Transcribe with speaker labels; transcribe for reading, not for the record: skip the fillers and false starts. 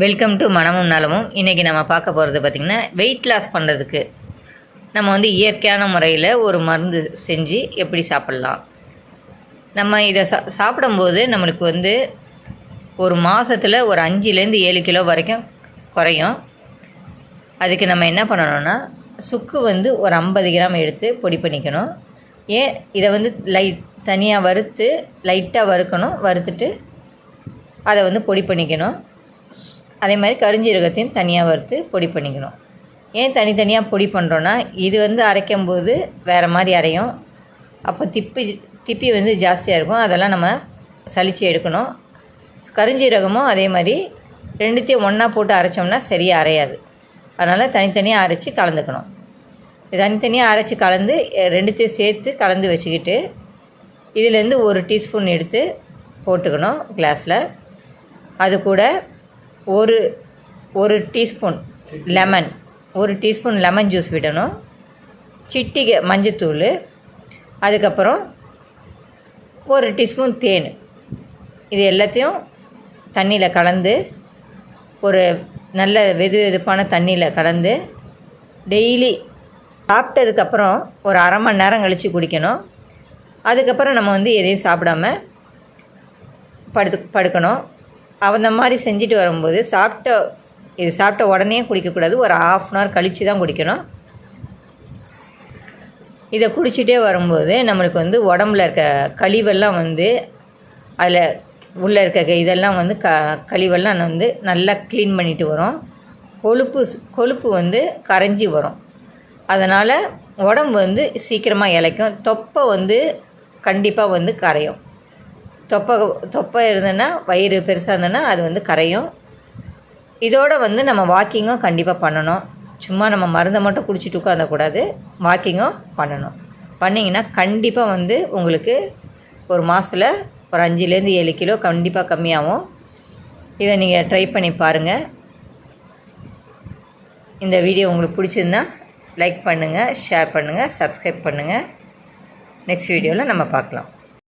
Speaker 1: Welcome to மனமும் நலமும். இன்றைக்கி நம்ம பார்க்க போகிறது பார்த்திங்கன்னா, வெயிட் லாஸ் பண்ணுறதுக்கு நம்ம வந்து இயற்கையான முறையில் ஒரு மருந்து செஞ்சு எப்படி சாப்பிட்லாம். நம்ம இதை சாப்பிடும்போது நம்மளுக்கு வந்து ஒரு மாதத்தில் ஒரு 5லேருந்து 7 கிலோ வரைக்கும் குறையும். அதுக்கு நம்ம என்ன பண்ணணும்னா, சுக்கு வந்து ஒரு 50 கிராம் எடுத்து பொடி பண்ணிக்கணும். இதை வந்து தனியாக வறுத்து லைட்டாக வறுக்கணும். வறுத்துட்டு அதை வந்து பொடி பண்ணிக்கணும். அதே மாதிரி கருஞ்சீரகத்தையும் தனியாக வறுத்து பொடி பண்ணிக்கணும். ஏன் தனித்தனியாக பொடி பண்ணுறோன்னா, இது வந்து அரைக்கும்போது வேறு மாதிரி அரையும். அப்போ திப்பி வந்து ஜாஸ்தியாக இருக்கும். அதெல்லாம் நம்ம சலித்து எடுக்கணும். கருஞ்சீரகமும் அதே மாதிரி ரெண்டுத்தையும் ஒன்றா போட்டு அரைச்சோம்னா சரியாக அரையாது. அதனால் தனித்தனியாக அரைச்சி கலந்துக்கணும். தனித்தனியாக அரைச்சி கலந்து ரெண்டுத்தையும் சேர்த்து கலந்து வச்சுக்கிட்டு, இதிலேருந்து 1 டீஸ்பூன் எடுத்து போட்டுக்கணும் கிளாஸில். அது கூட ஒரு teaspoon lemon, 1 teaspoon lemon juice விடணும். சிட்டிகை மஞ்சத்தூள், அதுக்கப்புறம் 1 டீஸ்பூன் தேன். இது எல்லாத்தையும் தண்ணியில் கலந்து, ஒரு நல்ல வெதுப்பான தண்ணியில் கலந்து டெய்லி சாப்பிட்டதுக்கப்புறம் ஒரு அரை மணி நேரம் கழித்து குடிக்கணும். அதுக்கப்புறம் நம்ம வந்து எதையும் சாப்பிடாம படுக்கணும். அந்த மாதிரி செஞ்சுட்டு வரும்போது சாப்பிட்ட உடனே குடிக்கக்கூடாது. ஒரு ½ அன் ஹவர் கழித்து தான் குடிக்கணும். இதை குடிச்சிட்டே வரும்போது நம்மளுக்கு வந்து உடம்புல இருக்க கழிவெல்லாம் வந்து அதில் உள்ளே இருக்க இதெல்லாம் வந்து கழிவெல்லாம் வந்து நல்லா க்ளீன் பண்ணிட்டு வரும். கொழுப்பு வந்து கரைஞ்சி வரும். அதனால் உடம்பு வந்து சீக்கிரமாக இளைக்கும். தொப்பை வந்து கண்டிப்பாக வந்து கரையும். தொப்பை இருந்ததுன்னா, வயிறு பெருசாக இருந்ததுன்னா அது வந்து கரையும். இதோடு வந்து நம்ம வாக்கிங்கும் கண்டிப்பாக பண்ணணும். சும்மா நம்ம மருந்தை மட்டும் குடிச்சிட்டு உட்காந்துக்கூடாது. வாக்கிங்கும் பண்ணணும். பண்ணிங்கன்னா கண்டிப்பாக வந்து உங்களுக்கு ஒரு மாதத்தில் ஒரு 5லேருந்து 7 கிலோ கண்டிப்பாக கம்மியாகும். இதை நீங்கள் ட்ரை பண்ணி பாருங்கள். இந்த வீடியோ உங்களுக்கு பிடிச்சிருந்தா லைக் பண்ணுங்கள், ஷேர் பண்ணுங்கள், சப்ஸ்கிரைப் பண்ணுங்கள். நெக்ஸ்ட் வீடியோவில் நம்ம பார்க்கலாம்.